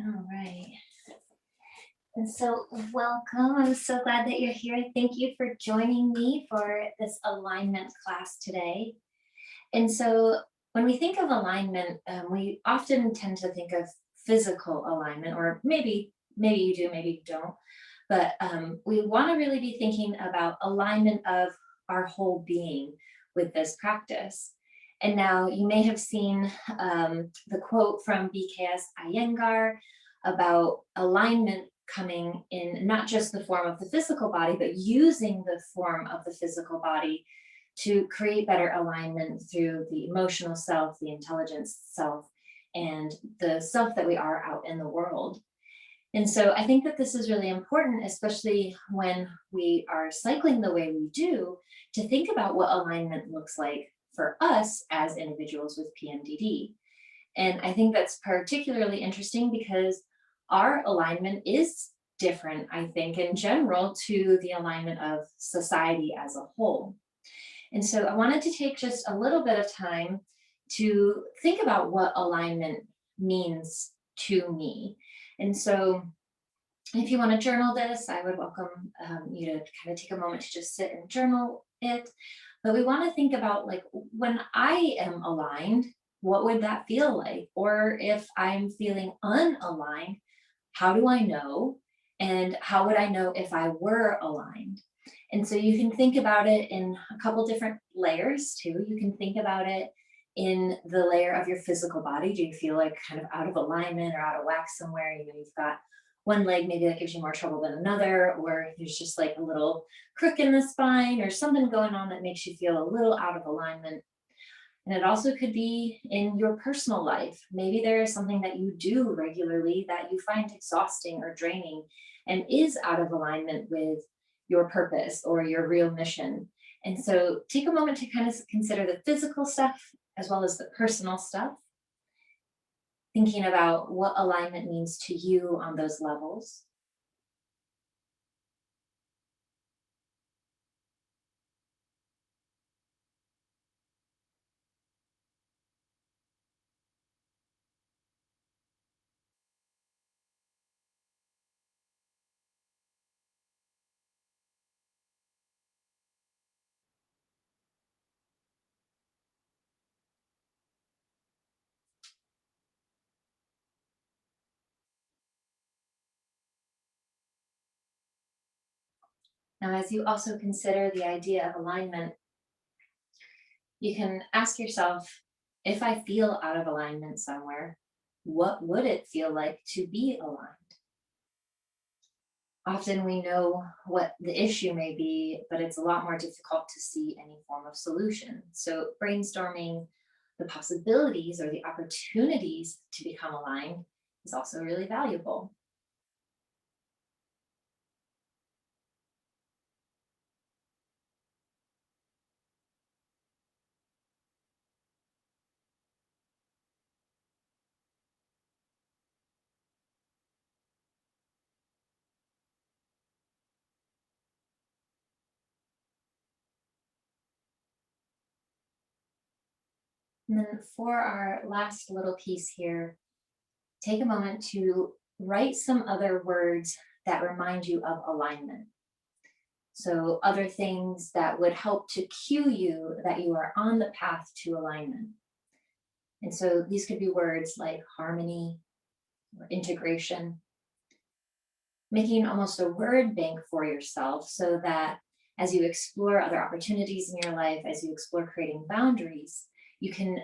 All right. And so, welcome. I'm so glad that you're here. Thank you for joining me for this alignment class today. And so, when we think of alignment, we often tend to think of physical alignment, or maybe you do, maybe you don't. But we want to really be thinking about alignment of our whole being with this practice. And now you may have seen the quote from BKS Iyengar about alignment coming in not just the form of the physical body, but using the form of the physical body to create better alignment through the emotional self, the intelligence self, and the self that we are out in the world. And so I think that this is really important, especially when we are cycling the way we do, to think about what alignment looks like for us as individuals with PMDD. And I think that's particularly interesting because our alignment is different, I think, in general, to the alignment of society as a whole. And so I wanted to take just a little bit of time to think about what alignment means to me. And so if you want to journal this, I would welcome you to kind of take a moment to just sit and journal it. But we want to think about, like, when I am aligned, what would that feel like? Or if I'm feeling unaligned, how do I know? And how would I know if I were aligned? And so you can think about it in a couple different layers too. You can think about it in the layer of your physical body. Do you feel like kind of out of alignment or out of whack somewhere? You've got one leg maybe that gives you more trouble than another, or there's just like a little crook in the spine or something going on that makes you feel a little out of alignment. And it also could be in your personal life. Maybe there is something that you do regularly that you find exhausting or draining and is out of alignment with your purpose or your real mission. And so take a moment to kind of consider the physical stuff as well as the personal stuff, thinking about what alignment means to you on those levels. Now, as you also consider the idea of alignment, you can ask yourself, if I feel out of alignment somewhere, what would it feel like to be aligned? Often we know what the issue may be, but it's a lot more difficult to see any form of solution. So, brainstorming the possibilities or the opportunities to become aligned is also really valuable. And then, for our last little piece here, take a moment to write some other words that remind you of alignment. So, other things that would help to cue you that you are on the path to alignment. And so, these could be words like harmony or integration, making almost a word bank for yourself so that as you explore other opportunities in your life, as you explore creating boundaries, you can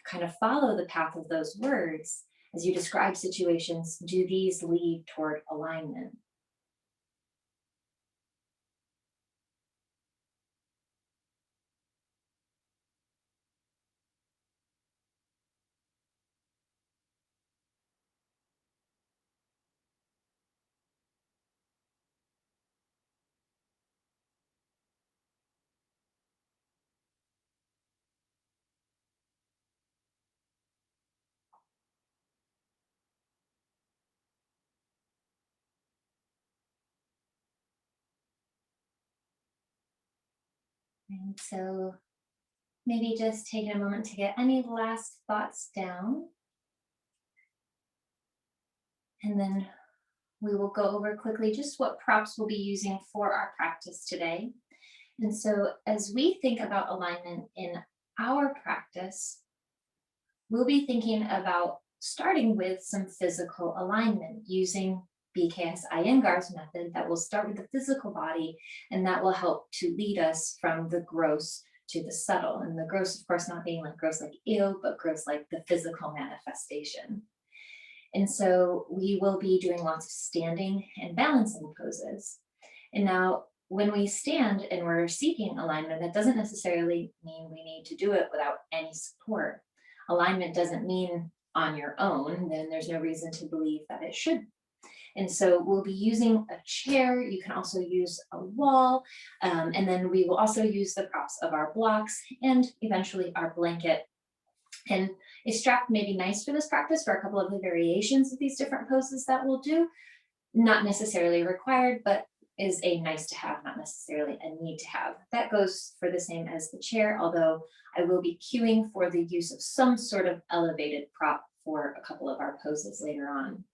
kind of follow the path of those words. As you describe situations, do these lead toward alignment? And so maybe just taking a moment to get any last thoughts down. And then we will go over quickly just what props we'll be using for our practice today. And so as we think about alignment in our practice, we'll be thinking about starting with some physical alignment using BKS Iyengar's method that will start with the physical body, and that will help to lead us from the gross to the subtle. And the gross, of course, not being like gross like ew, but gross like the physical manifestation. And so we will be doing lots of standing and balancing poses. And now when we stand and we're seeking alignment, that doesn't necessarily mean we need to do it without any support. Alignment doesn't mean on your own, then there's no reason to believe that it should. And so we'll be using a chair. You can also use a wall. And then we will also use the props of our blocks and eventually our blanket. And a strap may be nice for this practice for a couple of the variations of these different poses that we'll do. Not necessarily required, but is a nice to have, not necessarily a need to have. That goes for the same as the chair, although I will be cueing for the use of some sort of elevated prop for a couple of our poses later on.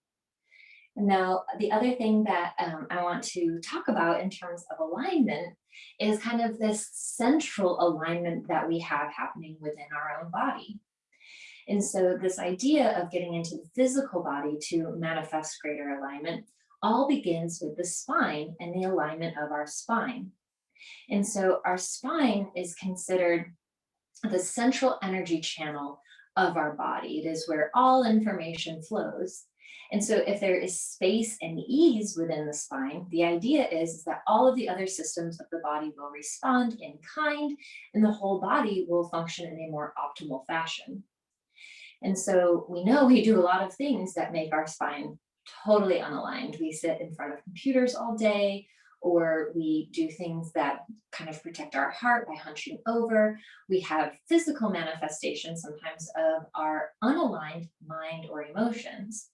And now, the other thing that I want to talk about in terms of alignment is kind of this central alignment that we have happening within our own body. And so this idea of getting into the physical body to manifest greater alignment all begins with the spine and the alignment of our spine. And so our spine is considered the central energy channel of our body. It is where all information flows. And so if there is space and ease within the spine, the idea is that all of the other systems of the body will respond in kind, and the whole body will function in a more optimal fashion. And so we know we do a lot of things that make our spine totally unaligned. We sit in front of computers all day, or we do things that kind of protect our heart by hunching over. We have physical manifestations sometimes of our unaligned mind or emotions.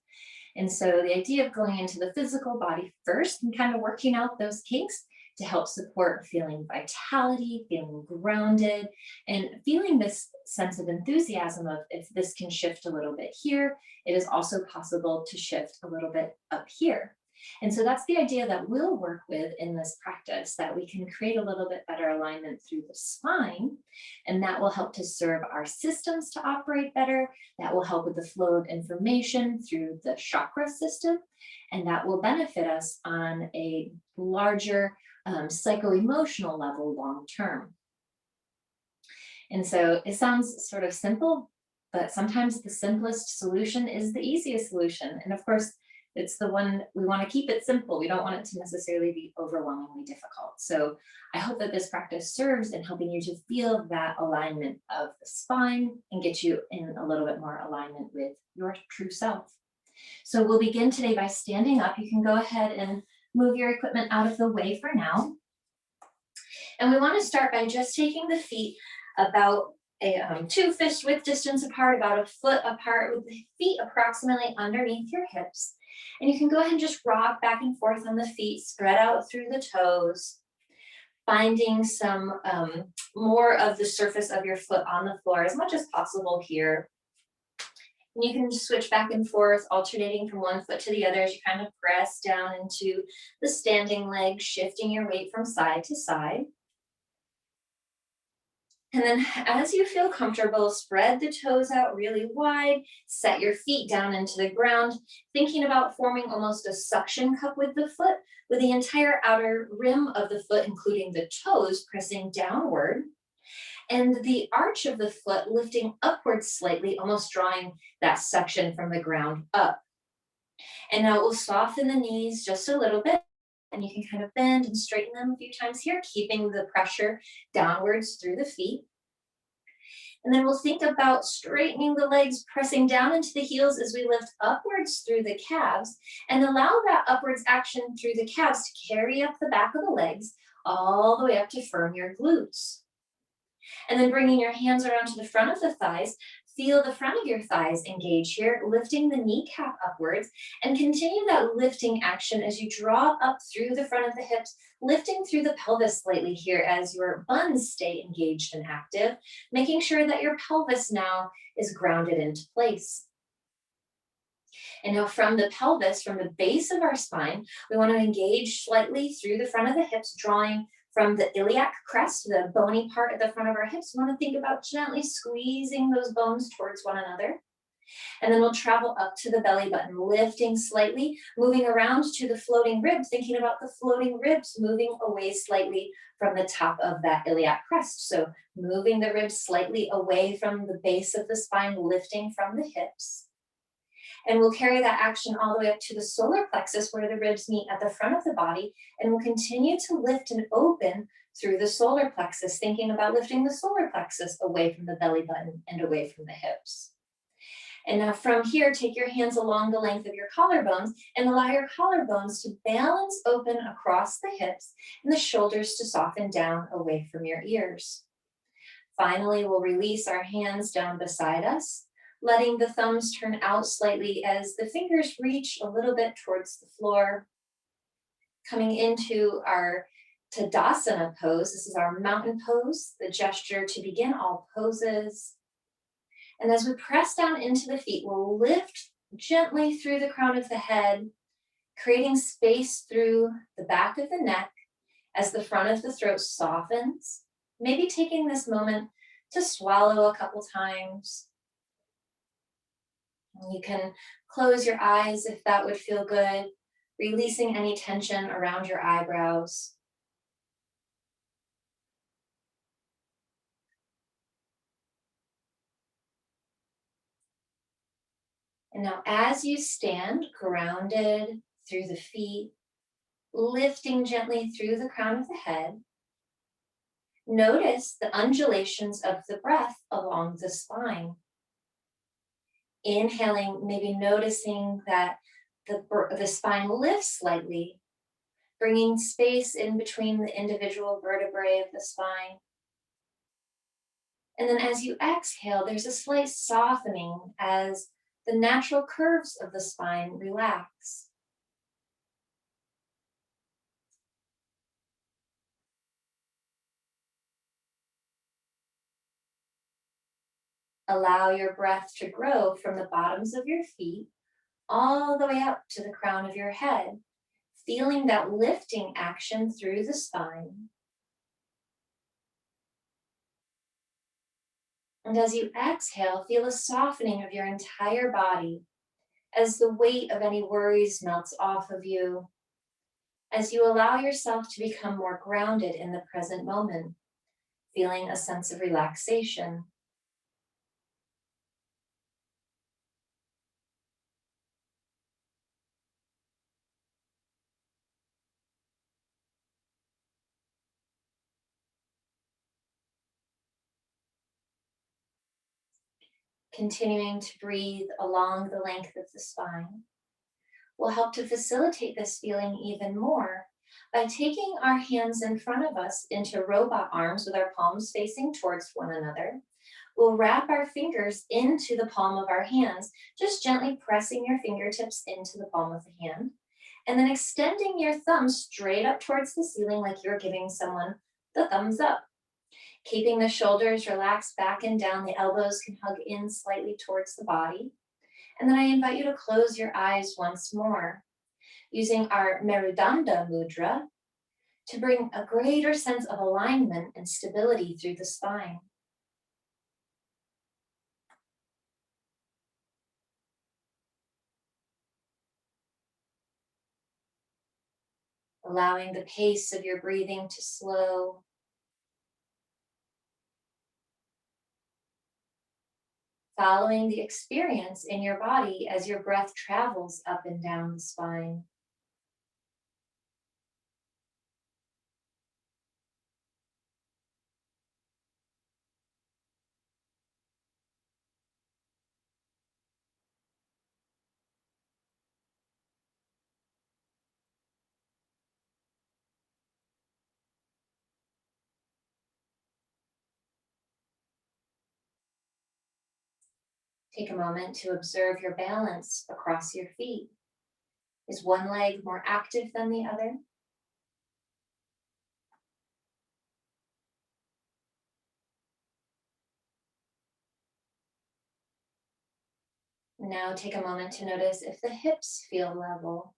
And so the idea of going into the physical body first and kind of working out those kinks to help support feeling vitality, feeling grounded, and feeling this sense of enthusiasm of if this can shift a little bit here, it is also possible to shift a little bit up here. And so that's the idea that we'll work with in this practice, that we can create a little bit better alignment through the spine, and that will help to serve our systems to operate better. That will help with the flow of information through the chakra system, and that will benefit us on a larger psycho-emotional level long term. And so it sounds sort of simple, but sometimes the simplest solution is the easiest solution. And of course, it's the one we want to keep it simple. We don't want it to necessarily be overwhelmingly difficult. So I hope that this practice serves in helping you to feel that alignment of the spine and get you in a little bit more alignment with your true self. So we'll begin today by standing up. You can go ahead and move your equipment out of the way for now. And we want to start by just taking the feet about a 2 fist width distance apart, about a foot apart, with the feet approximately underneath your hips. And you can go ahead and just rock back and forth on the feet, spread out through the toes, finding some more of the surface of your foot on the floor as much as possible here. And you can just switch back and forth, alternating from one foot to the other as you kind of press down into the standing leg, shifting your weight from side to side. And then as you feel comfortable, spread the toes out really wide, set your feet down into the ground, thinking about forming almost a suction cup with the foot, with the entire outer rim of the foot, including the toes, pressing downward, and the arch of the foot lifting upwards slightly, almost drawing that suction from the ground up. And now we'll soften the knees just a little bit, and you can kind of bend and straighten them a few times here, keeping the pressure downwards through the feet. And then we'll think about straightening the legs, pressing down into the heels as we lift upwards through the calves, and allow that upwards action through the calves to carry up the back of the legs all the way up to firm your glutes. And then bringing your hands around to the front of the thighs, feel the front of your thighs engage here, lifting the kneecap upwards, and continue that lifting action as you draw up through the front of the hips, lifting through the pelvis slightly here as your buns stay engaged and active, making sure that your pelvis now is grounded into place. And now from the pelvis, from the base of our spine, we want to engage slightly through the front of the hips, drawing from the iliac crest, the bony part at the front of our hips. We want to think about gently squeezing those bones towards one another. And then we'll travel up to the belly button, lifting slightly, moving around to the floating ribs, thinking about the floating ribs moving away slightly from the top of that iliac crest. So moving the ribs slightly away from the base of the spine, lifting from the hips. And we'll carry that action all the way up to the solar plexus where the ribs meet at the front of the body. And we'll continue to lift and open through the solar plexus, thinking about lifting the solar plexus away from the belly button and away from the hips. And now from here, take your hands along the length of your collarbones and allow your collarbones to balance open across the hips and the shoulders to soften down away from your ears. Finally, we'll release our hands down beside us, letting the thumbs turn out slightly as the fingers reach a little bit towards the floor. Coming into our Tadasana pose. This is our mountain pose, the gesture to begin all poses. And as we press down into the feet, we'll lift gently through the crown of the head, creating space through the back of the neck as the front of the throat softens. Maybe taking this moment to swallow a couple times. You can close your eyes if that would feel good, releasing any tension around your eyebrows. And now as you stand grounded through the feet, lifting gently through the crown of the head, notice the undulations of the breath along the spine. Inhaling, maybe noticing that the spine lifts slightly, bringing space in between the individual vertebrae of the spine. And then as you exhale, there's a slight softening as the natural curves of the spine relax. Allow your breath to grow from the bottoms of your feet all the way up to the crown of your head, feeling that lifting action through the spine. And as you exhale, feel a softening of your entire body as the weight of any worries melts off of you, as you allow yourself to become more grounded in the present moment, feeling a sense of relaxation. Continuing to breathe along the length of the spine will help to facilitate this feeling even more by taking our hands in front of us into robot arms with our palms facing towards one another. We'll wrap our fingers into the palm of our hands, just gently pressing your fingertips into the palm of the hand, and then extending your thumb straight up towards the ceiling like you're giving someone the thumbs up. Keeping the shoulders relaxed back and down, the elbows can hug in slightly towards the body. And then I invite you to close your eyes once more, using our Merudanda Mudra to bring a greater sense of alignment and stability through the spine. Allowing the pace of your breathing to slow. Following the experience in your body as your breath travels up and down the spine. Take a moment to observe your balance across your feet. Is one leg more active than the other? Now take a moment to notice if the hips feel level.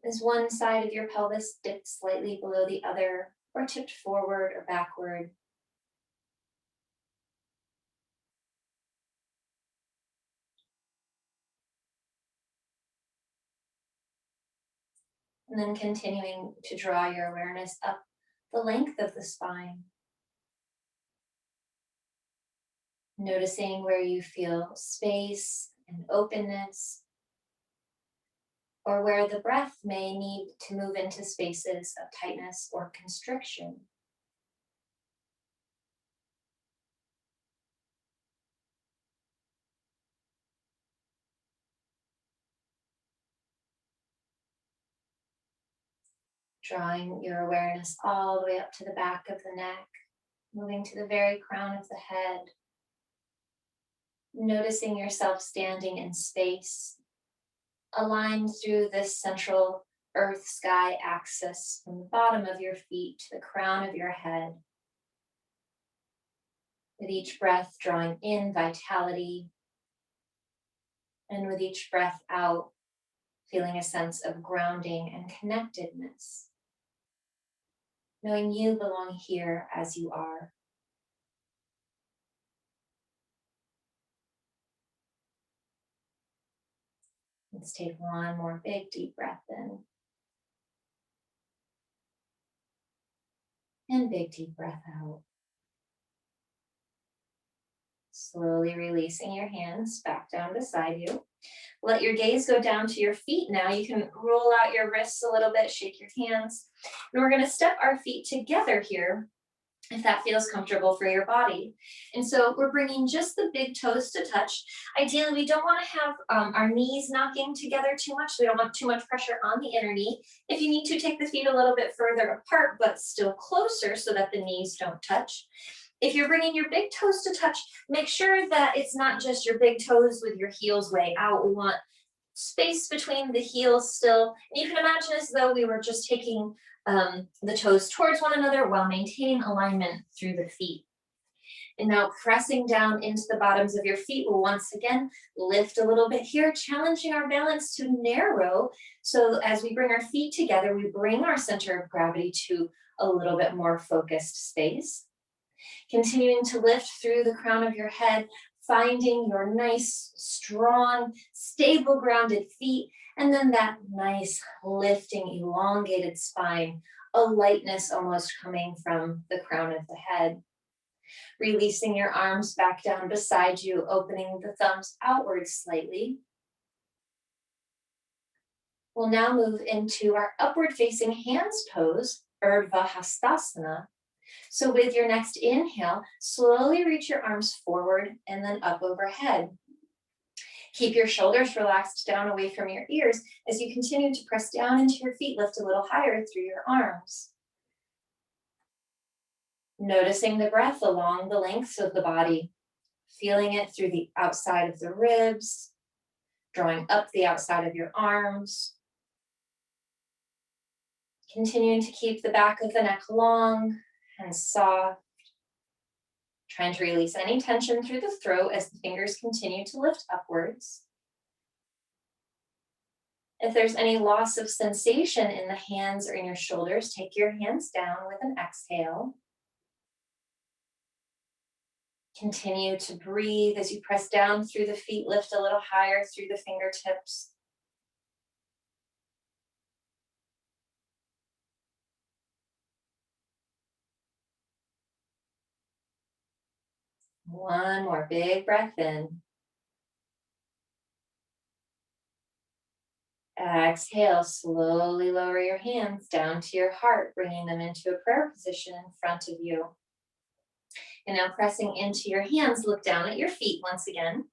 Is one side of your pelvis dipped slightly below the other, or tipped forward or backward? And then continuing to draw your awareness up the length of the spine, noticing where you feel space and openness, or where the breath may need to move into spaces of tightness or constriction. Drawing your awareness all the way up to the back of the neck, moving to the very crown of the head, noticing yourself standing in space, aligned through this central earth-sky axis from the bottom of your feet to the crown of your head. With each breath, drawing in vitality, and with each breath out, feeling a sense of grounding and connectedness, knowing you belong here as you are. Let's take one more big deep breath in. And big deep breath out. Slowly releasing your hands back down beside you. Let your gaze go down to your feet now. You can roll out your wrists a little bit, shake your hands. And we're going to step our feet together here, if that feels comfortable for your body. And so we're bringing just the big toes to touch. Ideally, we don't want to have our knees knocking together too much. We don't want too much pressure on the inner knee. If you need to, take the feet a little bit further apart, but still closer so that the knees don't touch. If you're bringing your big toes to touch, make sure that it's not just your big toes with your heels way out. We want space between the heels still. And you can imagine as though we were just taking the toes towards one another while maintaining alignment through the feet. And now pressing down into the bottoms of your feet, we'll once again lift a little bit here, challenging our balance to narrow. So as we bring our feet together, we bring our center of gravity to a little bit more focused space. Continuing to lift through the crown of your head, finding your nice, strong, stable, grounded feet, and then that nice lifting, elongated spine, a lightness almost coming from the crown of the head. Releasing your arms back down beside you, opening the thumbs outwards slightly. We'll now move into our upward facing hands pose, Urdhva Hastasana. So with your next inhale, slowly reach your arms forward and then up overhead. Keep your shoulders relaxed down away from your ears as you continue to press down into your feet, lift a little higher through your arms. Noticing the breath along the lengths of the body, feeling it through the outside of the ribs, drawing up the outside of your arms. Continuing to keep the back of the neck long and soft. Trying to release any tension through the throat as the fingers continue to lift upwards. If there's any loss of sensation in the hands or in your shoulders, take your hands down with an exhale. Continue to breathe as you press down through the feet, lift a little higher through the fingertips. One more big breath in. Exhale, slowly lower your hands down to your heart, bringing them into a prayer position in front of you. And now pressing into your hands, look down at your feet once again.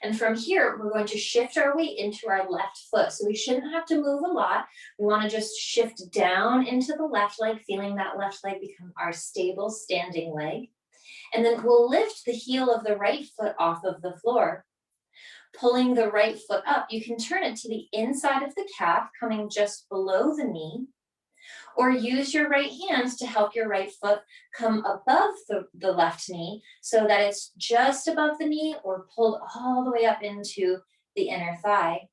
And from here, we're going to shift our weight into our left foot. So we shouldn't have to move a lot. We want to just shift down into the left leg, feeling that left leg become our stable standing leg. And then we'll lift the heel of the right foot off of the floor. Pulling the right foot up, you can turn it to the inside of the calf, coming just below the knee. Or use your right hands to help your right foot come above the left knee so that it's just above the knee or pulled all the way up into the inner thigh.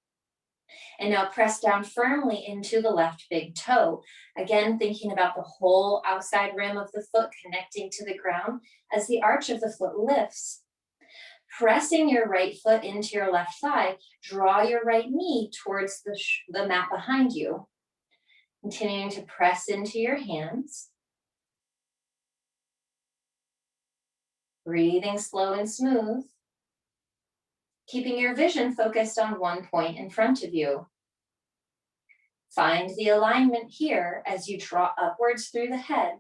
And now press down firmly into the left big toe. Again, thinking about the whole outside rim of the foot connecting to the ground as the arch of the foot lifts. Pressing your right foot into your left thigh, draw your right knee towards the mat behind you. Continuing to press into your hands. Breathing slow and smooth. Keeping your vision focused on one point in front of you. Find the alignment here as you draw upwards through the head.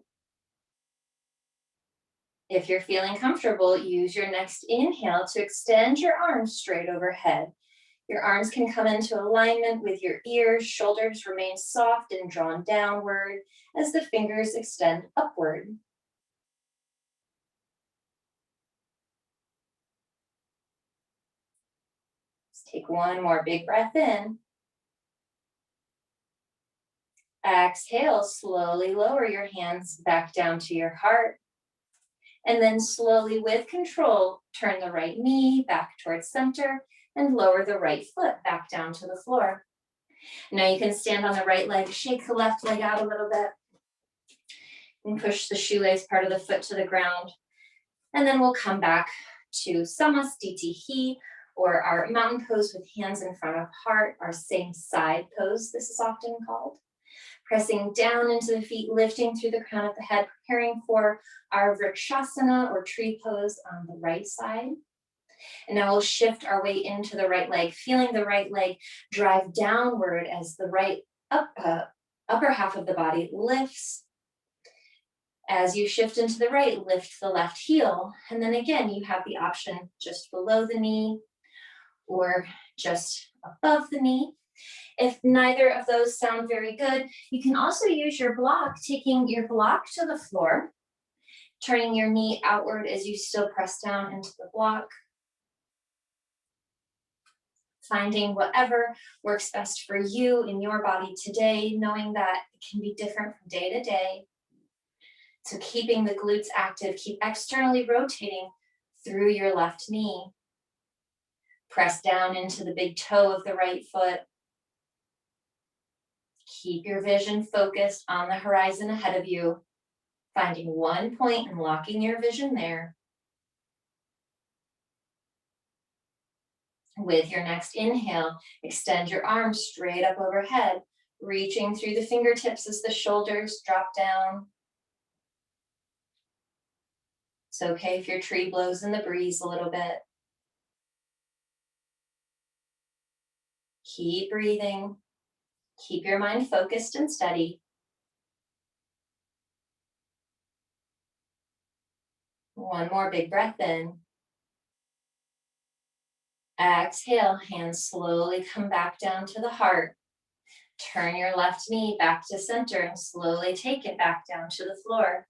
If you're feeling comfortable, use your next inhale to extend your arms straight overhead. Your arms can come into alignment with your ears, shoulders remain soft and drawn downward as the fingers extend upward. Let's take one more big breath in. Exhale, slowly lower your hands back down to your heart. And then slowly with control, turn the right knee back towards center and lower the right foot back down to the floor. Now you can stand on the right leg, shake the left leg out a little bit, and push the shoelace part of the foot to the ground. And then we'll come back to Samasthiti, or our mountain pose with hands in front of heart, our same side pose, this is often called. Pressing down into the feet, lifting through the crown of the head, preparing for our Vrikshasana or tree pose on the right side. And now we'll shift our weight into the right leg, feeling the right leg drive downward as the right upper half of the body lifts. As you shift into the right, lift the left heel. And then again, you have the option just below the knee or just above the knee. If neither of those sound very good, you can also use your block, taking your block to the floor, turning your knee outward as you still press down into the block. Finding whatever works best for you in your body today, knowing that it can be different from day to day. So keeping the glutes active, keep externally rotating through your left knee. Press down into the big toe of the right foot. Keep your vision focused on the horizon ahead of you, finding one point and locking your vision there. With your next inhale, extend your arms straight up overhead, reaching through the fingertips as the shoulders drop down. It's okay if your tree blows in the breeze a little bit. Keep breathing. Keep your mind focused and steady. One more big breath in. Exhale, hands slowly come back down to the heart. Turn your left knee back to center and slowly take it back down to the floor.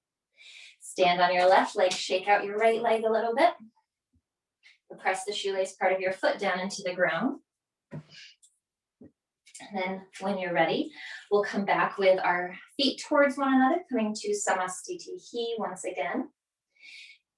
Stand on your left leg, shake out your right leg a little bit. Press the shoelace part of your foot down into the ground. And then when you're ready, we'll come back with our feet towards one another, coming to Samasthiti once again.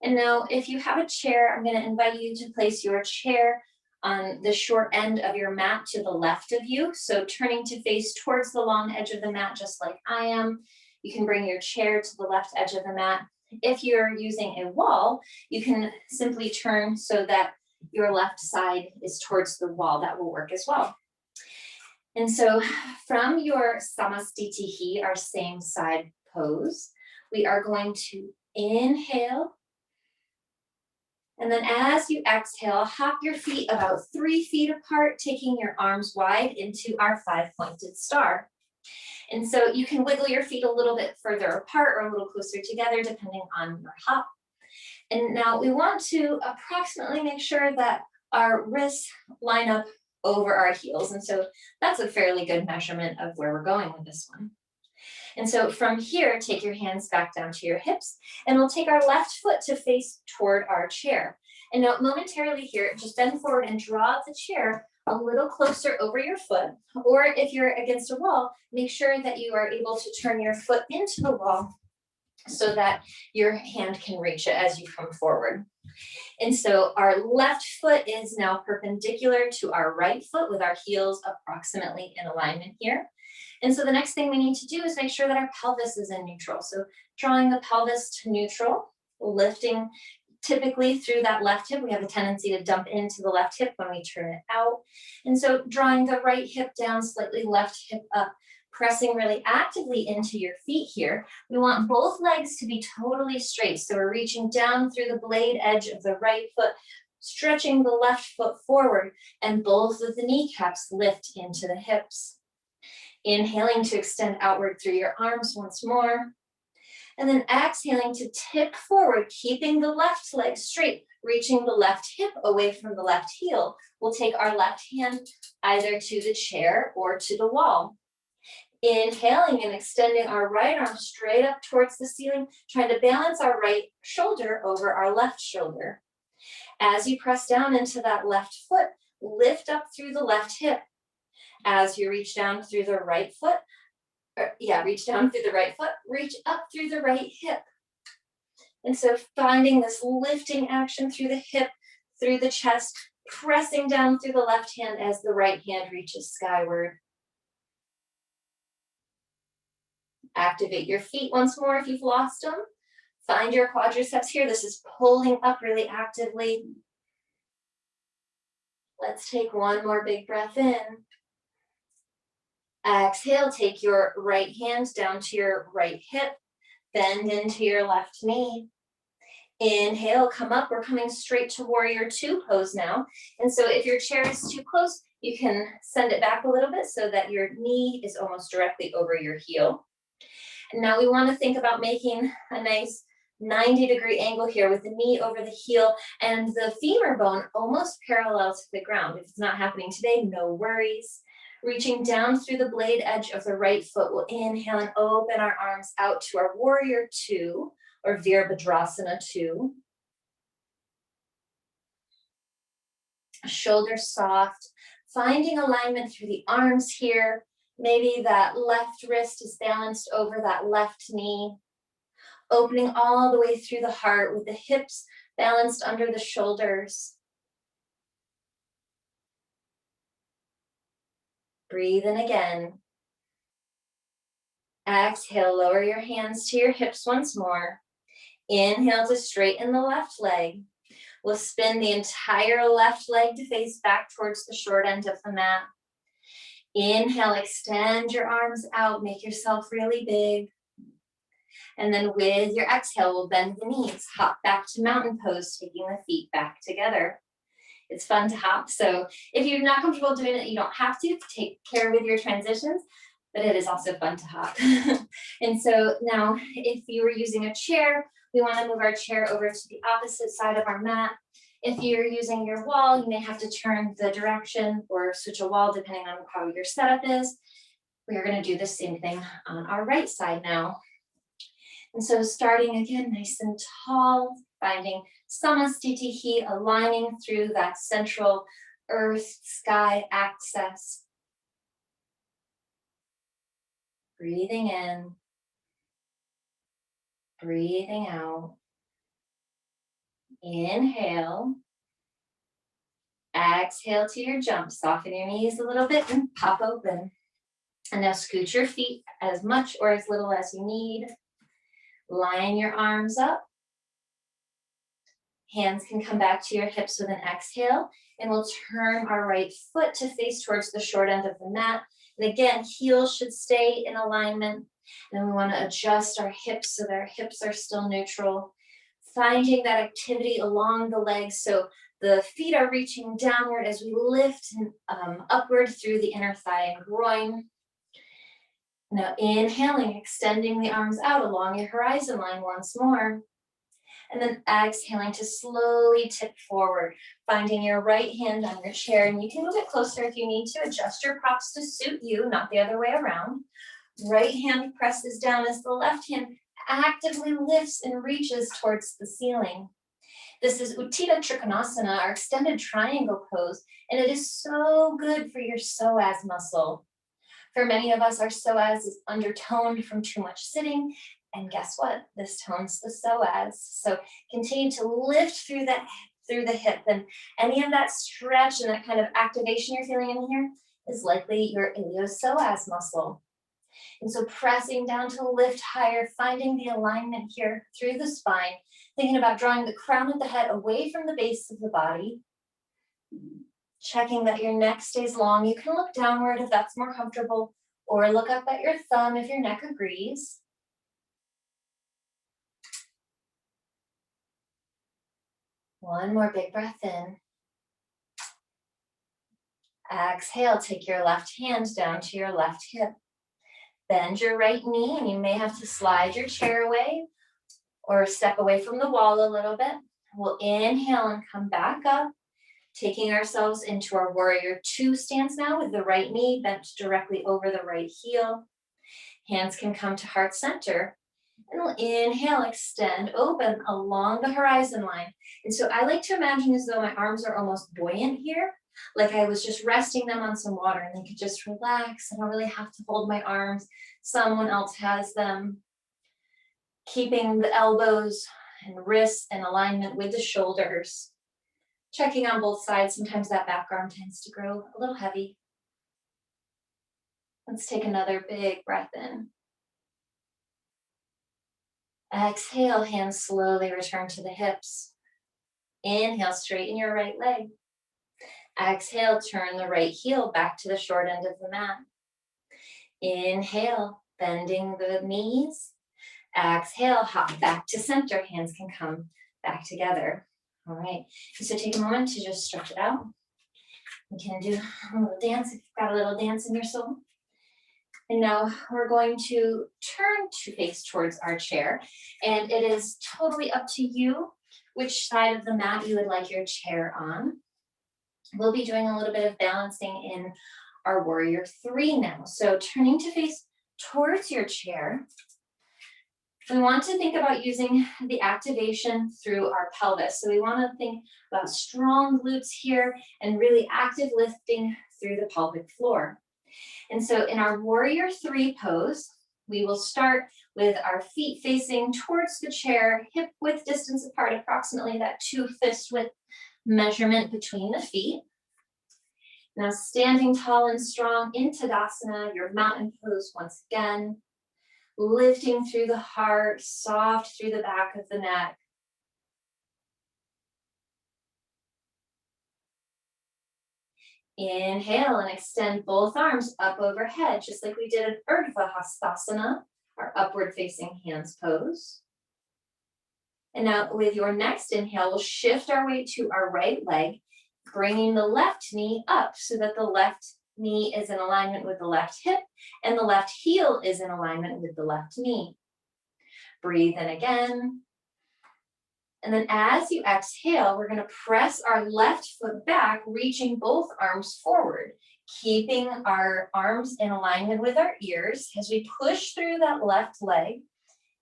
And now if you have a chair, I'm going to invite you to place your chair on the short end of your mat to the left of you. So turning to face towards the long edge of the mat, just like I am. You can bring your chair to the left edge of the mat. If you're using a wall, you can simply turn so that your left side is towards the wall. That will work as well. And so from your Samasthiti, our same side pose, we are going to inhale. And then as you exhale, hop your feet about 3 feet apart, taking your arms wide into our 5-pointed star. And so you can wiggle your feet a little bit further apart or a little closer together, depending on your hop. And now we want to approximately make sure that our wrists line up over our heels. And so that's a fairly good measurement of where we're going with this one. And so from here, take your hands back down to your hips, and we'll take our left foot to face toward our chair. And now momentarily here, just bend forward and draw the chair a little closer over your foot, or if you're against a wall, make sure that you are able to turn your foot into the wall so that your hand can reach it as you come forward. And so our left foot is now perpendicular to our right foot with our heels approximately in alignment here. And so the next thing we need to do is make sure that our pelvis is in neutral. So drawing the pelvis to neutral, lifting typically through that left hip. We have a tendency to dump into the left hip when we turn it out. And so drawing the right hip down, slightly left hip up, pressing really actively into your feet here. We want both legs to be totally straight. So we're reaching down through the blade edge of the right foot, stretching the left foot forward, and both of the kneecaps lift into the hips. Inhaling to extend outward through your arms once more. And then exhaling to tip forward, keeping the left leg straight, reaching the left hip away from the left heel. We'll take our left hand either to the chair or to the wall. Inhaling and extending our right arm straight up towards the ceiling, trying to balance our right shoulder over our left shoulder. As you press down into that left foot, lift up through the left hip. As you reach down through the right foot, reach down through the right foot, reach up through the right hip. And so finding this lifting action through the hip, through the chest, pressing down through the left hand as the right hand reaches skyward. Activate your feet once more if you've lost them. Find your quadriceps here. This is pulling up really actively. Let's take one more big breath in. Exhale, take your right hand down to your right hip, bend into your left knee. Inhale, come up. We're coming straight to warrior two pose now. And so if your chair is too close, you can send it back a little bit so that your knee is almost directly over your heel. And now we want to think about making a nice 90-degree angle here with the knee over the heel and the femur bone almost parallel to the ground. If it's not happening today, no worries. Reaching down through the blade edge of the right foot, we'll inhale and open our arms out to our warrior two or Virabhadrasana 2. Shoulders soft, finding alignment through the arms here. Maybe that left wrist is balanced over that left knee. Opening all the way through the heart with the hips balanced under the shoulders. Breathe in again. Exhale, lower your hands to your hips once more. Inhale to straighten the left leg. We'll spin the entire left leg to face back towards the short end of the mat. Inhale, extend your arms out, make yourself really big. And then with your exhale, we'll bend the knees, hop back to mountain pose, taking the feet back together. It's fun to hop. So if you're not comfortable doing it, you don't have to. Take care with your transitions, but it is also fun to hop. And so now if you were using a chair, we want to move our chair over to the opposite side of our mat. If you're using your wall, you may have to turn the direction or switch a wall depending on how your setup is. We are going to do the same thing on our right side now. And so starting again nice and tall, finding Samastitihi, aligning through that central earth-sky axis. Breathing in, breathing out. Inhale. Exhale to your jump. Soften your knees a little bit and pop open. And now scoot your feet as much or as little as you need. Line your arms up. Hands can come back to your hips with an exhale. And we'll turn our right foot to face towards the short end of the mat. And again, heels should stay in alignment. And we want to adjust our hips so that our hips are still neutral. Finding that activity along the legs so the feet are reaching downward as we lift upward through the inner thigh and groin. Now inhaling, extending the arms out along your horizon line once more. And then exhaling to slowly tip forward, finding your right hand on your chair. And you can move it closer if you need to. Adjust your props to suit you, not the other way around. Right hand presses down as the left hand actively lifts and reaches towards the ceiling. This is Utthita Trikonasana, our extended triangle pose, and it is so good for your psoas muscle. For many of us, our psoas is undertoned from too much sitting, and guess what? This tones the psoas. So continue to lift through the hip, and any of that stretch and that kind of activation you're feeling in here is likely your iliopsoas muscle. And so pressing down to lift higher, finding the alignment here through the spine, thinking about drawing the crown of the head away from the base of the body, checking that your neck stays long. You can look downward if that's more comfortable, or look up at your thumb if your neck agrees. One more big breath in. Exhale, take your left hand down to your left hip. Bend your right knee, and you may have to slide your chair away or step away from the wall a little bit. We'll inhale and come back up, taking ourselves into our warrior two stance now with the right knee bent directly over the right heel. Hands can come to heart center. And we'll inhale, extend, open along the horizon line. And so I like to imagine as though my arms are almost buoyant here, like I was just resting them on some water and they could just relax. I don't really have to hold my arms. Someone else has them. Keeping the elbows and wrists in alignment with the shoulders. Checking on both sides. Sometimes that back arm tends to grow a little heavy. Let's take another big breath in. Exhale, hands slowly return to the hips. Inhale, straighten your right leg. Exhale, turn the right heel back to the short end of the mat. Inhale, bending the knees. Exhale, hop back to center. Hands can come back together. All right, so take a moment to just stretch it out. You can do a little dance if you've got a little dance in your soul. And now we're going to turn to face towards our chair. And it is totally up to you which side of the mat you would like your chair on. We'll be doing a little bit of balancing in our warrior three now. So turning to face towards your chair, we want to think about using the activation through our pelvis. So we want to think about strong glutes here and really active lifting through the pelvic floor. And so in our warrior three pose, we will start with our feet facing towards the chair, hip width distance apart, approximately that 2 fist width measurement between the feet. Now standing tall and strong in Tadasana, your mountain pose once again, lifting through the heart, soft through the back of the neck. Inhale and extend both arms up overhead, just like we did in Urdhva Hastasana, our upward facing hands pose. And now with your next inhale, we'll shift our weight to our right leg, bringing the left knee up so that the left knee is in alignment with the left hip and the left heel is in alignment with the left knee. Breathe in again. And then as you exhale, we're going to press our left foot back, reaching both arms forward, keeping our arms in alignment with our ears as we push through that left leg,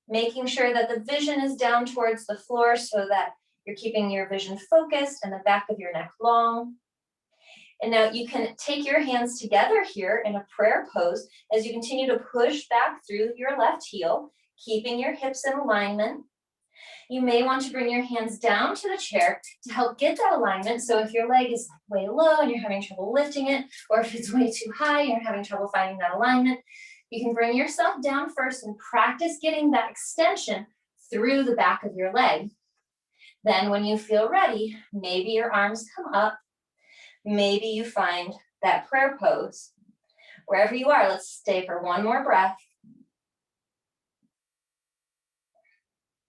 making sure that the vision is down towards the floor so that you're keeping your vision focused and the back of your neck long. And now you can take your hands together here in a prayer pose as you continue to push back through your left heel, keeping your hips in alignment. You may want to bring your hands down to the chair to help get that alignment. So if your leg is way low and you're having trouble lifting it, or if it's way too high and you're having trouble finding that alignment, you can bring yourself down first and practice getting that extension through the back of your leg. Then when you feel ready, maybe your arms come up, maybe you find that prayer pose. Wherever you are, let's stay for one more breath.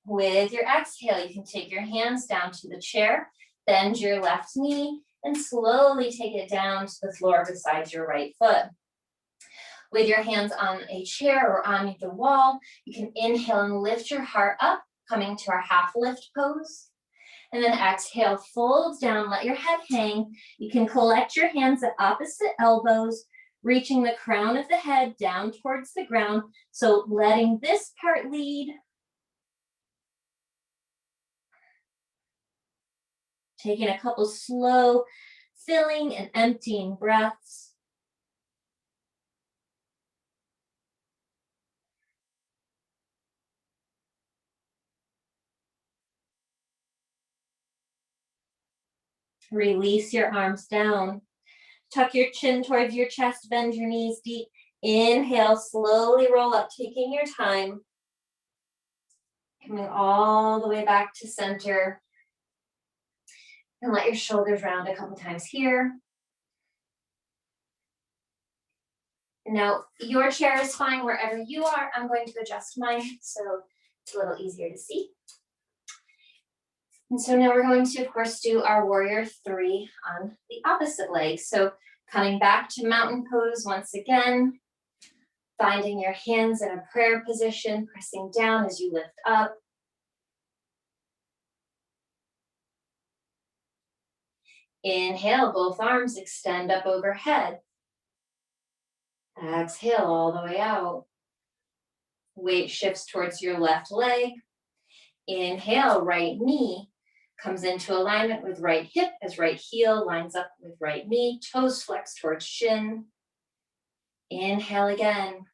With your exhale, you can take your hands down to the chair, bend your left knee, and slowly take it down to the floor beside your right foot. With your hands on a chair or on the wall, you can inhale and lift your heart up, coming to our half lift pose. And then exhale, fold down, let your head hang. You can collect your hands at opposite elbows, reaching the crown of the head down towards the ground. So letting this part lead. Taking a couple slow filling and emptying breaths. Release your arms down. Tuck your chin towards your chest, bend your knees deep. Inhale, slowly roll up, taking your time. Coming all the way back to center. And let your shoulders round a couple times here. Now, your chair is fine wherever you are. I'm going to adjust mine so it's a little easier to see. And so now we're going to, of course, do our warrior 3 on the opposite leg. So coming back to mountain pose once again, finding your hands in a prayer position, pressing down as you lift up. Inhale, both arms extend up overhead. Exhale all the way out. Weight shifts towards your left leg. Inhale, right knee comes into alignment with right hip as right heel lines up with right knee. Toes flex towards shin. Inhale again.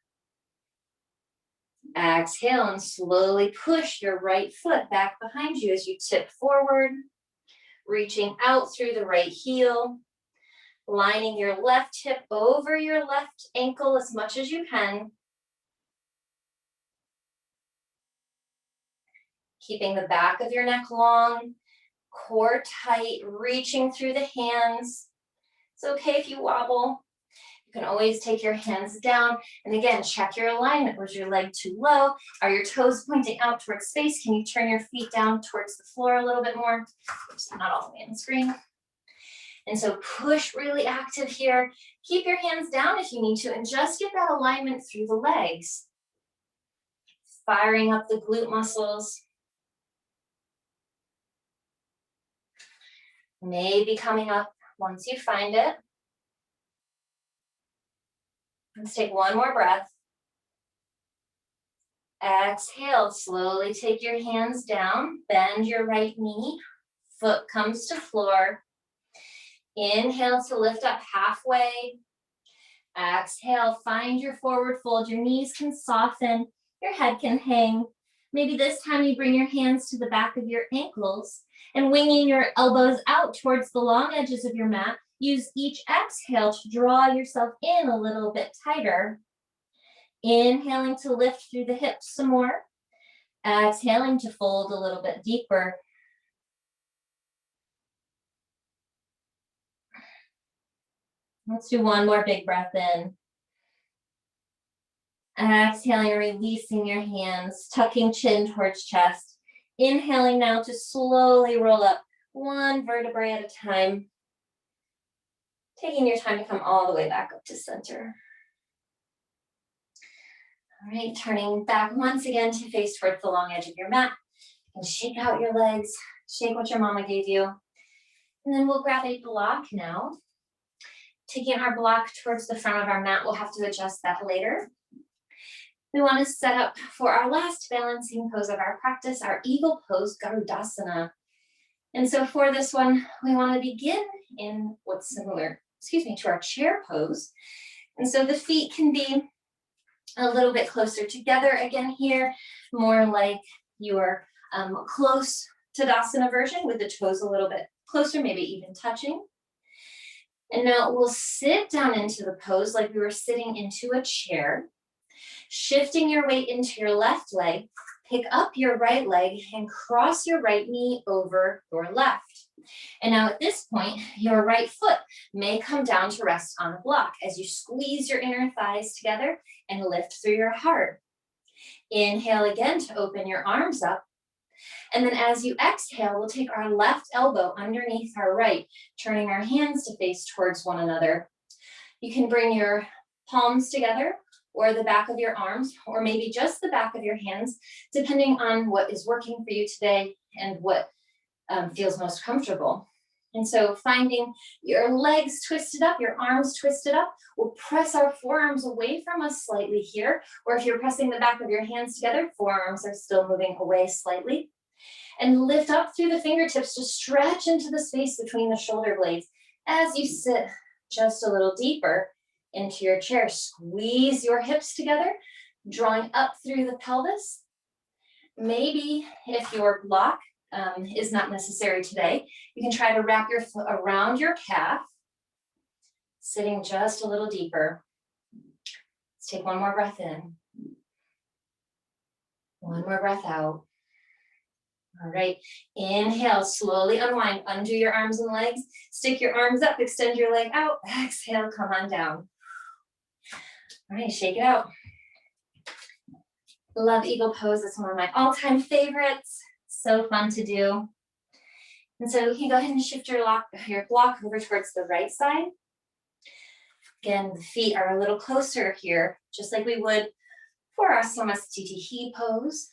Exhale and slowly push your right foot back behind you as you tip forward. Reaching out through the right heel. Lining your left hip over your left ankle as much as you can. Keeping the back of your neck long, core tight, reaching through the hands. It's okay if you wobble. You can always take your hands down. And again, check your alignment. Was your leg too low? Are your toes pointing out towards space? Can you turn your feet down towards the floor a little bit more? Oops, not all the way on the screen. And so push really active here. Keep your hands down if you need to, and just get that alignment through the legs. Firing up the glute muscles. Maybe coming up once you find it. Let's take one more breath. Exhale, slowly take your hands down, bend your right knee, foot comes to floor. Inhale to lift up halfway. Exhale, find your forward fold. Your knees can soften, your head can hang. Maybe this time you bring your hands to the back of your ankles and winging your elbows out towards the long edges of your mat. Use each exhale to draw yourself in a little bit tighter. Inhaling to lift through the hips some more. Exhaling to fold a little bit deeper. Let's do one more big breath in. Exhaling, releasing your hands, tucking chin towards chest. Inhaling now to slowly roll up one vertebrae at a time. Taking your time to come all the way back up to center. All right, turning back once again to face towards the long edge of your mat. And shake out your legs, shake what your mama gave you. And then we'll grab a block now. Taking our block towards the front of our mat, we'll have to adjust that later. We want to set up for our last balancing pose of our practice, our eagle pose, Garudasana. And so for this one, we want to begin in what's similar, to our chair pose. And so the feet can be a little bit closer together again here, more like your close Tadasana version with the toes a little bit closer, maybe even touching. And now we'll sit down into the pose like we were sitting into a chair. Shifting your weight into your left leg, pick up your right leg and cross your right knee over your left. And now at this point, your right foot may come down to rest on a block as you squeeze your inner thighs together and lift through your heart. Inhale again to open your arms up. And then as you exhale, we'll take our left elbow underneath our right, turning our hands to face towards one another. You can bring your palms together or the back of your arms, or maybe just the back of your hands, depending on what is working for you today and what feels most comfortable. And so finding your legs twisted up, your arms twisted up, we'll press our forearms away from us slightly here, or if you're pressing the back of your hands together, forearms are still moving away slightly. And lift up through the fingertips to stretch into the space between the shoulder blades as you sit just a little deeper into your chair. Squeeze your hips together, drawing up through the pelvis. Maybe if your block is not necessary today, you can try to wrap your foot around your calf, sitting just a little deeper. Let's take one more breath in. One more breath out. All right, inhale, slowly unwind, undo your arms and legs, stick your arms up, extend your leg out, exhale, come on down. All right, shake it out. Love eagle pose, it's one of my all-time favorites. So fun to do. And so you can go ahead and shift your block over towards the right side. Again, the feet are a little closer here, just like we would for our Samasthiti pose.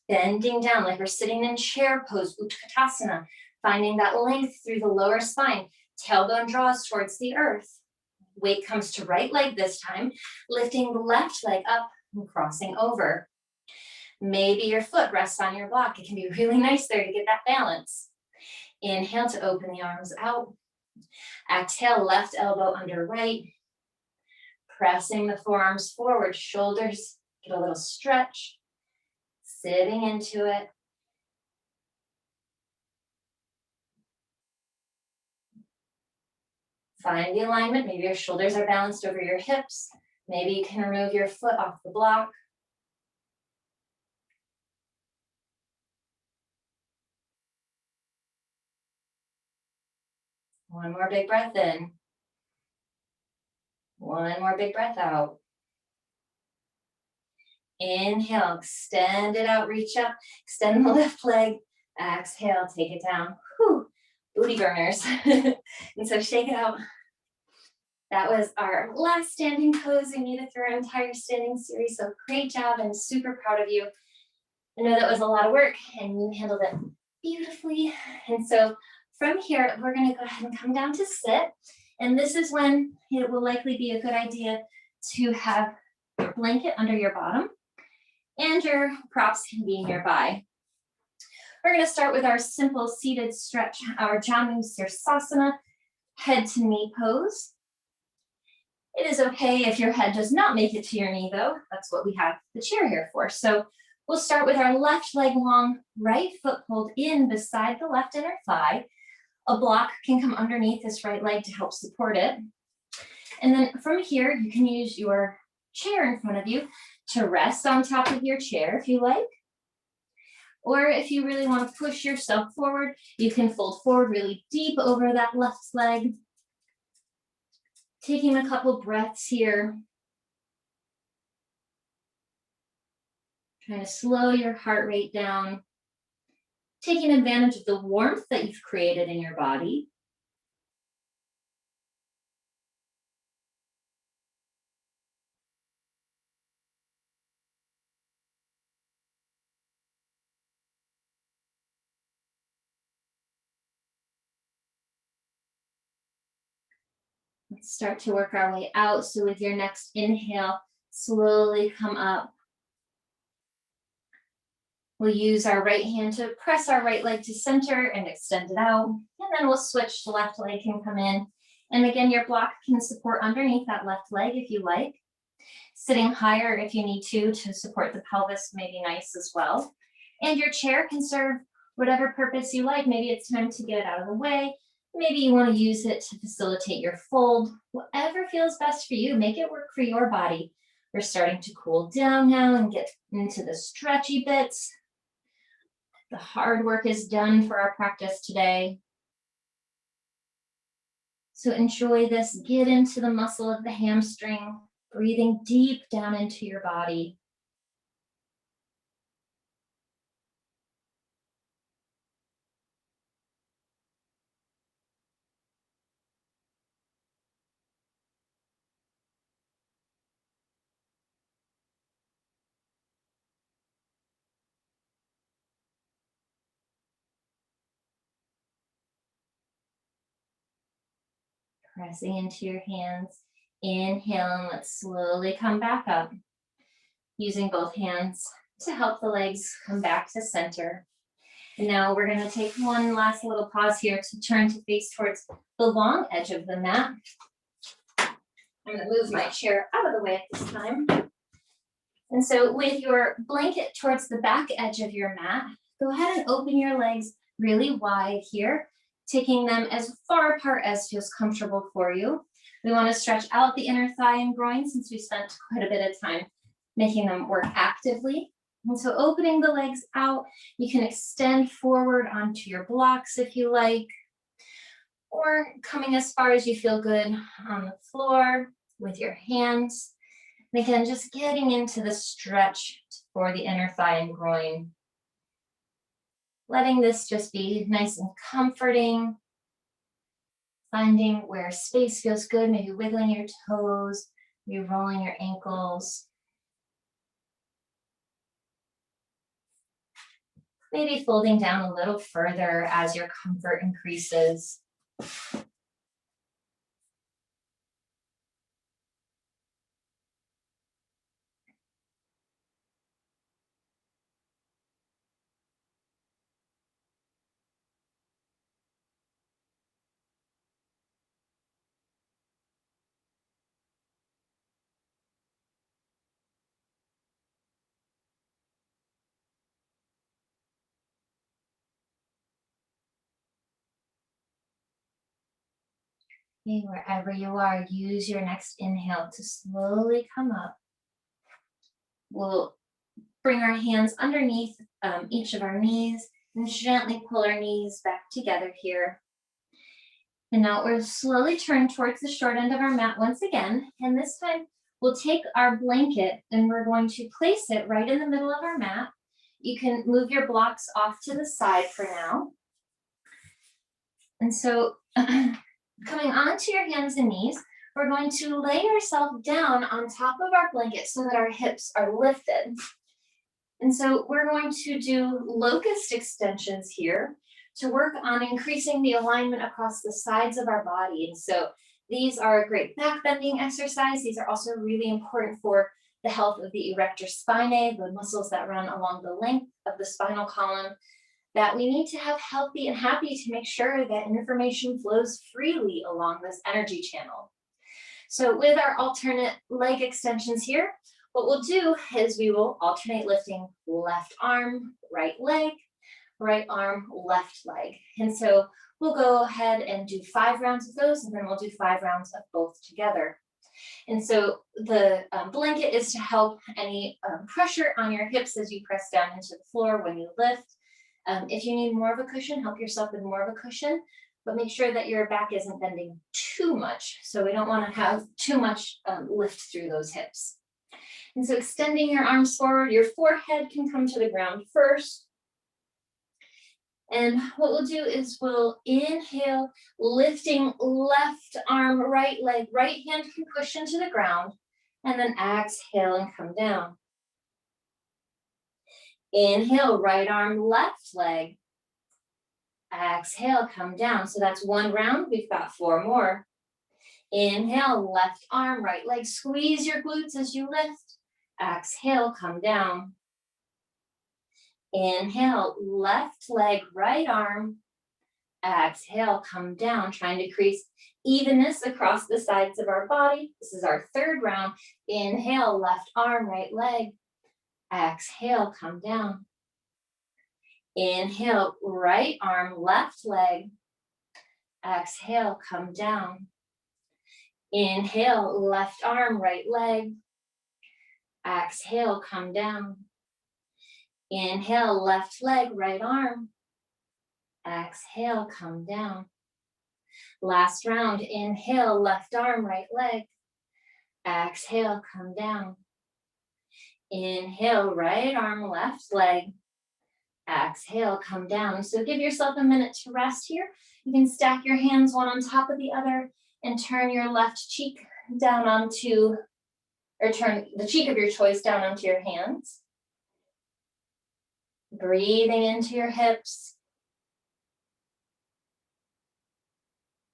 Bending down like we're sitting in chair pose, Utkatasana, finding that length through the lower spine. Tailbone draws towards the earth. Weight comes to right leg this time, lifting the left leg up and crossing over. Maybe your foot rests on your block. It can be really nice there to get that balance. Inhale to open the arms out. Exhale, left elbow under right. Pressing the forearms forward, shoulders get a little stretch. Sitting into it. Find the alignment. Maybe your shoulders are balanced over your hips. Maybe you can remove your foot off the block. One more big breath in. One more big breath out. Inhale, extend it out, reach up, extend the left leg. Exhale, take it down. Whew, booty burners. And so shake it out. That was our last standing pose. We made it through our entire standing series, so great job and super proud of you. I know that was a lot of work and you handled it beautifully. And so from here, we're gonna go ahead and come down to sit. And this is when it will likely be a good idea to have your blanket under your bottom and your props can be nearby. We're gonna start with our simple seated stretch, our Janu Sirsasana, head to knee pose. It is okay if your head does not make it to your knee though. That's what we have the chair here for. So we'll start with our left leg long, right foot pulled in beside the left inner thigh. A block can come underneath this right leg to help support it. And then from here, you can use your chair in front of you to rest on top of your chair if you like. Or if you really want to push yourself forward, you can fold forward really deep over that left leg. Taking a couple breaths here. Trying to slow your heart rate down. Taking advantage of the warmth that you've created in your body. Let's start to work our way out. So with your next inhale, slowly come up. We'll use our right hand to press our right leg to center and extend it out. And then we'll switch, the left leg can come in. And again, your block can support underneath that left leg if you like. Sitting higher if you need to support the pelvis may be nice as well. And your chair can serve whatever purpose you like. Maybe it's time to get it out of the way. Maybe you want to use it to facilitate your fold. Whatever feels best for you, make it work for your body. We're starting to cool down now and get into the stretchy bits. The hard work is done for our practice today. So enjoy this. Get into the muscle of the hamstring, breathing deep down into your body. Pressing into your hands. Inhale and let's slowly come back up. Using both hands to help the legs come back to center. And now we're going to take one last little pause here to turn to face towards the long edge of the mat. I'm going to move my chair out of the way at this time. And so with your blanket towards the back edge of your mat, go ahead and open your legs really wide here, taking them as far apart as feels comfortable for you. We want to stretch out the inner thigh and groin since we spent quite a bit of time making them work actively. And so opening the legs out, you can extend forward onto your blocks if you like, or coming as far as you feel good on the floor with your hands. And again, just getting into the stretch for the inner thigh and groin. Letting this just be nice and comforting. Finding where space feels good, maybe wiggling your toes, maybe rolling your ankles. Maybe folding down a little further as your comfort increases. Okay, wherever you are, use your next inhale to slowly come up. We'll bring our hands underneath each of our knees and gently pull our knees back together here. And now we'll slowly turn towards the short end of our mat once again. And this time we'll take our blanket and we're going to place it right in the middle of our mat. You can move your blocks off to the side for now. And so coming onto your hands and knees, we're going to lay ourselves down on top of our blanket so that our hips are lifted. And so we're going to do locust extensions here to work on increasing the alignment across the sides of our body. And so these are a great back bending exercise. These are also really important for the health of the erector spinae, the muscles that run along the length of the spinal column, that we need to have healthy and happy to make sure that information flows freely along this energy channel. So with our alternate leg extensions here, what we'll do is we will alternate lifting left arm, right leg, right arm, left leg. And so we'll go ahead and do 5 rounds of those, and then we'll do 5 rounds of both together. And so the blanket is to help any pressure on your hips as you press down into the floor when you lift. If you need more of a cushion, help yourself with more of a cushion, but make sure that your back isn't bending too much. So we don't want to have too much lift through those hips. And so extending your arms forward, your forehead can come to the ground first. And what we'll do is we'll inhale, lifting left arm, right leg, right hand can push into the ground, and then exhale and come down. Inhale, right arm, left leg. Exhale, come down. So that's 1 round. We've got 4 more. Inhale, left arm, right leg. Squeeze your glutes as you lift. Exhale, come down. Inhale, left leg, right arm. Exhale, come down, trying to increase evenness across the sides of our body. This is our 3rd round. Inhale, left arm, right leg. Exhale, come down. Inhale, right arm, left leg. Exhale, come down. Inhale, left arm, right leg. Exhale, come down. Inhale, left leg, right arm. Exhale, come down. Last round, inhale, left arm, right leg. Exhale, come down. Inhale, right arm, left leg. Exhale, come down. So give yourself a minute to rest here. You can stack your hands one on top of the other and turn your left cheek down onto, or turn the cheek of your choice down onto your hands. Breathing into your hips.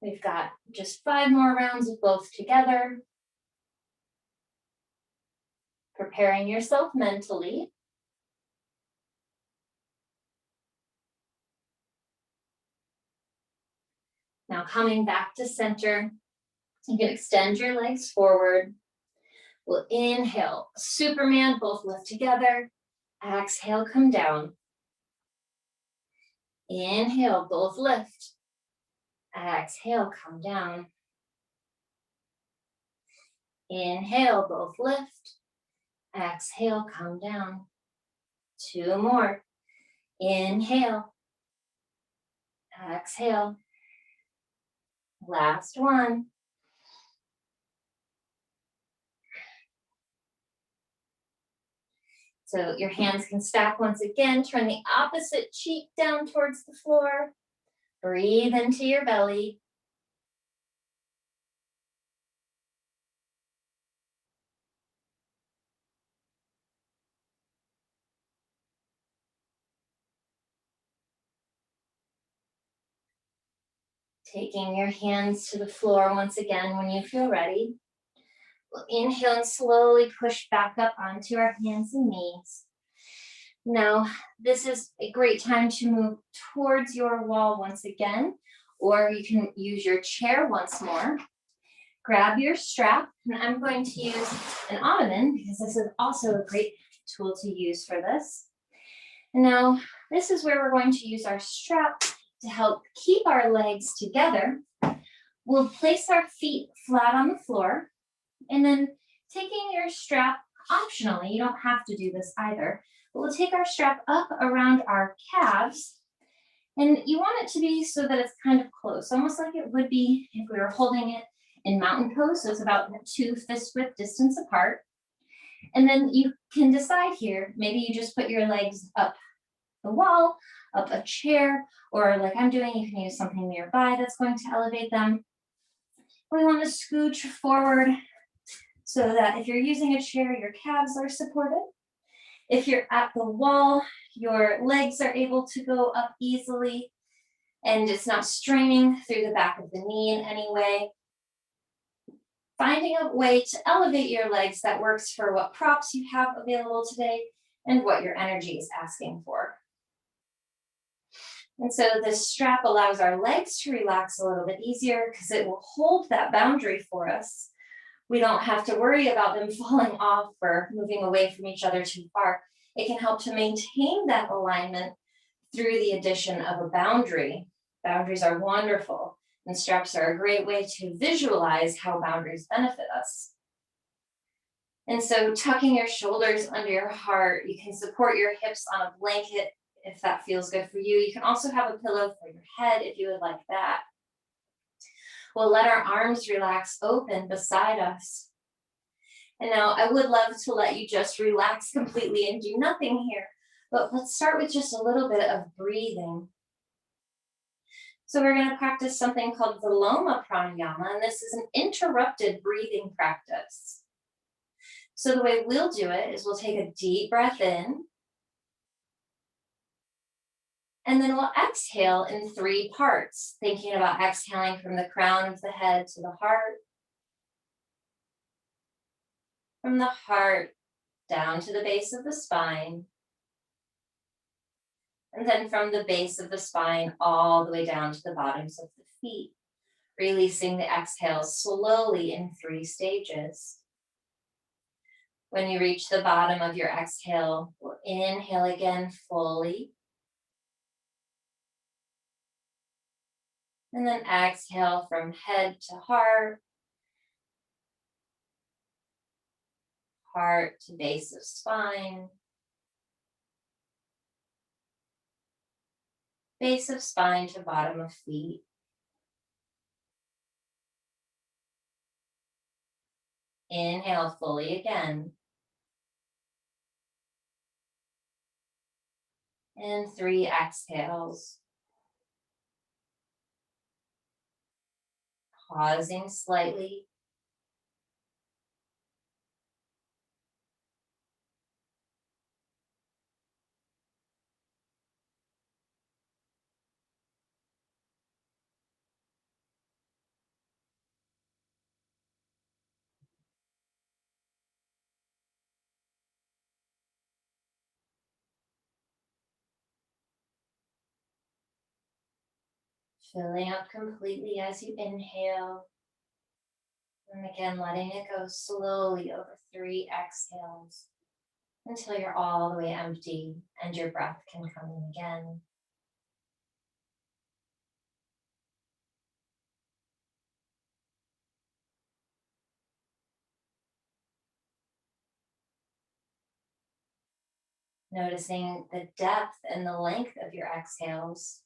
We've got just 5 more rounds of both together. Preparing yourself mentally. Now coming back to center, you can extend your legs forward. We'll inhale, Superman, both lift together. Exhale, come down. Inhale, both lift. Exhale, come down. Inhale, both lift. Exhale, come down. 2 more. Inhale. Exhale. Last one. So your hands can stack once again. Turn the opposite cheek down towards the floor. Breathe into your belly. Taking your hands to the floor once again when you feel ready. We'll inhale and slowly push back up onto our hands and knees. Now, this is a great time to move towards your wall once again, or you can use your chair once more. Grab your strap, and I'm going to use an ottoman because this is also a great tool to use for this. And now, this is where we're going to use our strap to help keep our legs together. We'll place our feet flat on the floor, and then taking your strap, optionally, you don't have to do this either, but we'll take our strap up around our calves, and you want it to be so that it's kind of close, almost like it would be if we were holding it in mountain pose, so it's about 2 fist width distance apart. And then you can decide here, maybe you just put your legs up the wall, up a chair, or like I'm doing, you can use something nearby that's going to elevate them. We want to scooch forward so that if you're using a chair, your calves are supported. If you're at the wall, your legs are able to go up easily and it's not straining through the back of the knee in any way. Finding a way to elevate your legs that works for what props you have available today and what your energy is asking for. And so this strap allows our legs to relax a little bit easier because it will hold that boundary for us. We don't have to worry about them falling off or moving away from each other too far. It can help to maintain that alignment through the addition of a boundary. Boundaries are wonderful, and straps are a great way to visualize how boundaries benefit us. And so tucking your shoulders under your heart, you can support your hips on a blanket if that feels good for you. You can also have a pillow for your head if you would like that. We'll let our arms relax open beside us. And now I would love to let you just relax completely and do nothing here, but let's start with just a little bit of breathing. So we're going to practice something called Viloma Pranayama, and this is an interrupted breathing practice. So the way we'll do it is we'll take a deep breath in, and then we'll exhale in 3 parts, thinking about exhaling from the crown of the head to the heart, from the heart down to the base of the spine, and then from the base of the spine all the way down to the bottoms of the feet, releasing the exhale slowly in 3 stages. When you reach the bottom of your exhale, we'll inhale again fully. And then exhale from head to heart, heart to base of spine, base of spine to bottom of feet. Inhale fully again. And 3 exhales. Pausing slightly. Filling up completely as you inhale. And again, letting it go slowly over 3 exhales until you're all the way empty and your breath can come in again. Noticing the depth and the length of your exhales.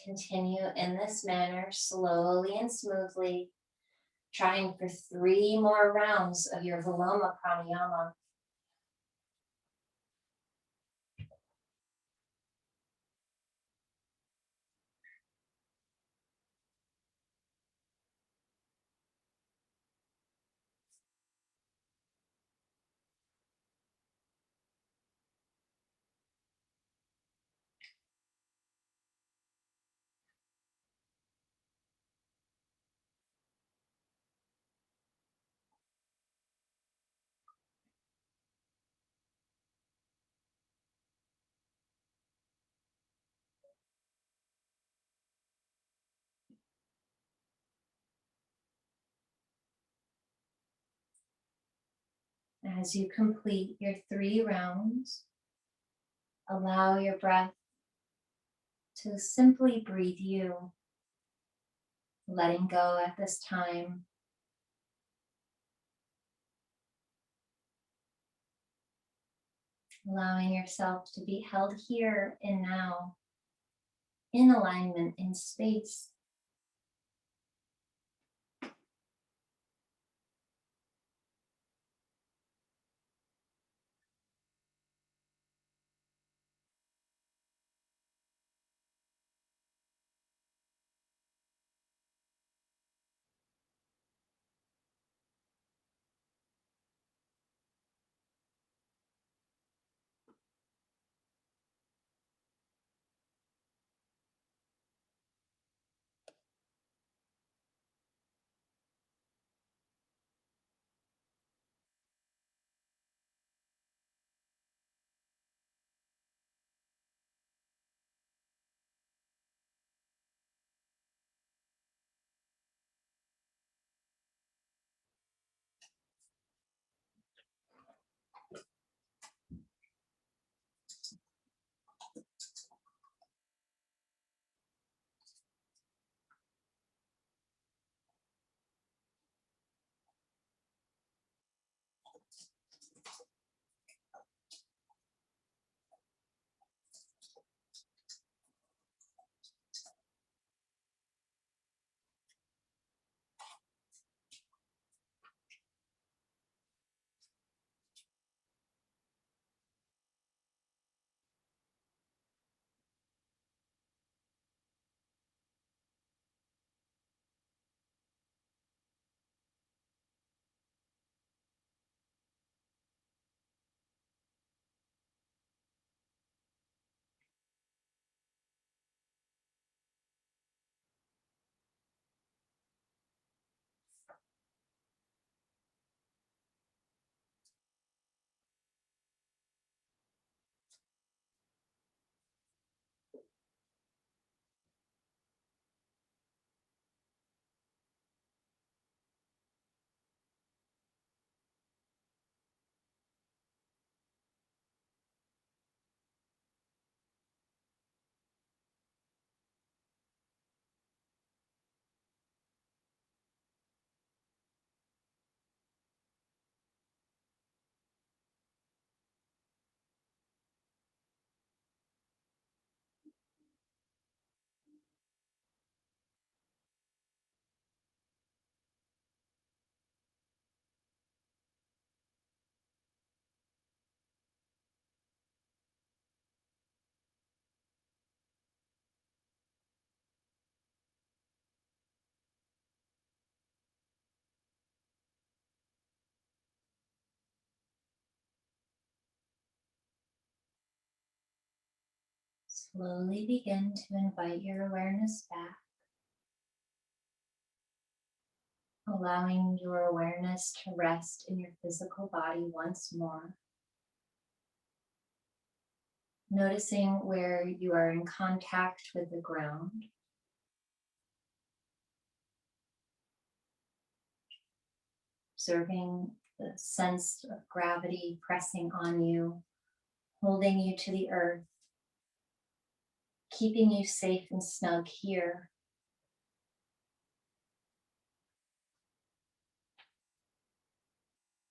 Continue in this manner, slowly and smoothly, trying for 3 more rounds of your Viloma Pranayama. As you complete your 3 rounds, allow your breath to simply breathe you, letting go at this time. Allowing yourself to be held here and now, in alignment, in space. Slowly begin to invite your awareness back. allowing your awareness to rest in your physical body once more. Noticing where you are in contact with the ground. Observing the sense of gravity pressing on you, holding you to the earth, keeping you safe and snug here.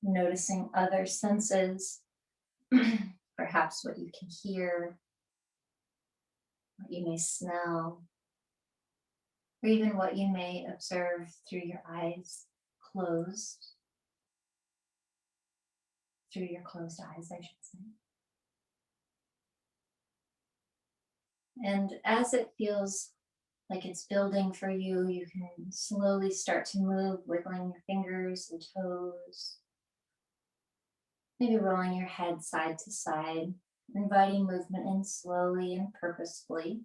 Noticing other senses, perhaps what you can hear, what you may smell, or even what you may observe through your eyes closed, through your closed eyes, I should say. And as it feels like it's building for you, you can slowly start to move, wiggling your fingers and toes, maybe rolling your head side to side, inviting movement in slowly and purposefully.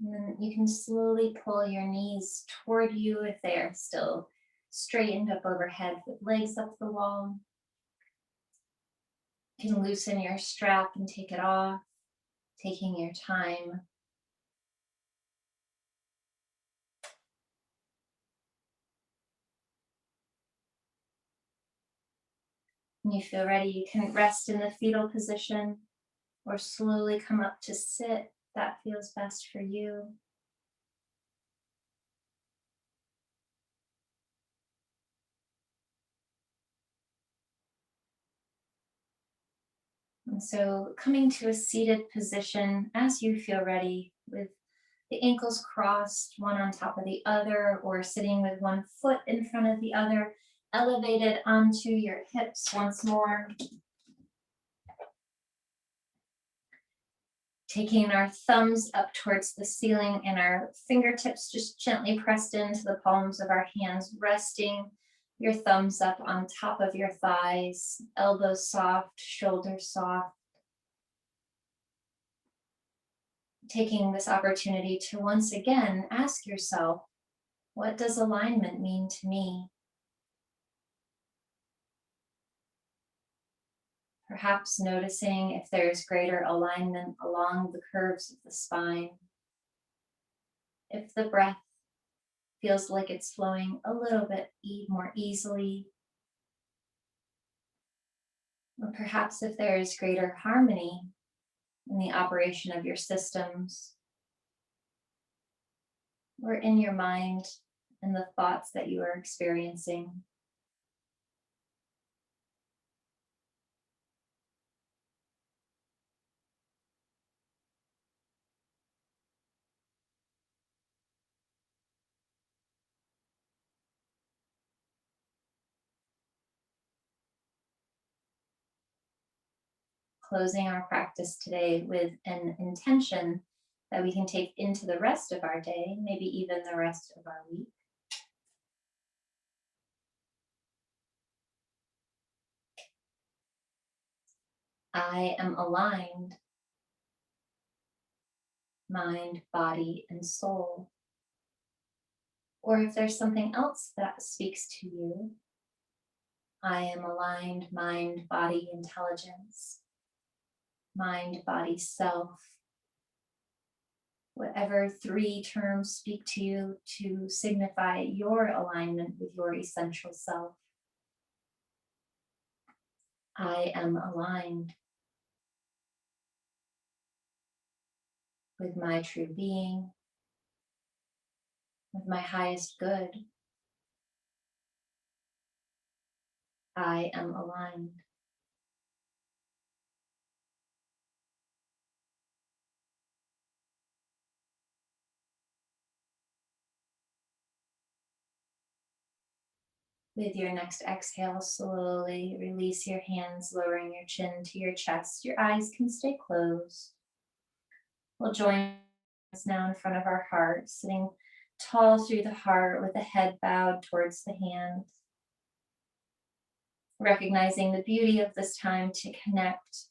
And then you can slowly pull your knees toward you if they are still straightened up overhead with legs up the wall. You can loosen your strap and take it off, taking your time. When you feel ready, you can rest in the fetal position or slowly come up to sit. That feels best for you. And so coming to a seated position as you feel ready, with the ankles crossed, one on top of the other, or sitting with one foot in front of the other, elevated onto your hips once more. Taking our thumbs up towards the ceiling and our fingertips just gently pressed into the palms of our hands, resting your thumbs up on top of your thighs, elbows soft, shoulders soft. Taking this opportunity to once again ask yourself, what does alignment mean to me? Perhaps noticing if there's greater alignment along the curves of the spine. If the breath feels like it's flowing a little bit more easily. Or perhaps if there is greater harmony in the operation of your systems, or in your mind and the thoughts that you are experiencing. Closing our practice today with an intention that we can take into the rest of our day, maybe even the rest of our week. I am aligned, mind, body, and soul. Or if there's something else that speaks to you, I am aligned, mind, body, intelligence, mind, body, self. Whatever three terms speak to you to signify your alignment with your essential self. I am aligned with my true being, with my highest good. I am aligned. With your next exhale, slowly release your hands, lowering your chin to your chest. Your eyes can stay closed. We'll join us now in front of our heart, sitting tall through the heart with the head bowed towards the hands. recognizing the beauty of this time to connect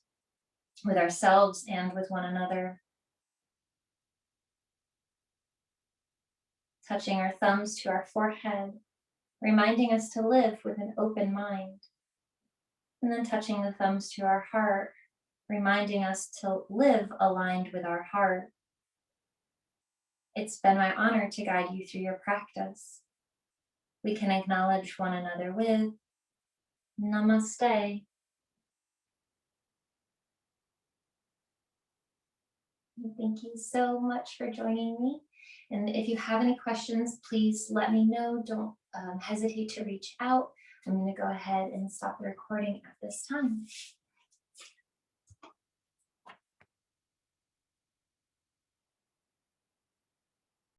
with ourselves and with one another. Touching our thumbs to our forehead, reminding us to live with an open mind. And then touching the thumbs to our heart, reminding us to live aligned with our heart. It's been my honor to guide you through your practice. We can acknowledge one another with Namaste. Thank you so much for joining me. And if you have any questions, please let me know. Don't hesitate to reach out. I'm going to go ahead and stop the recording at this time.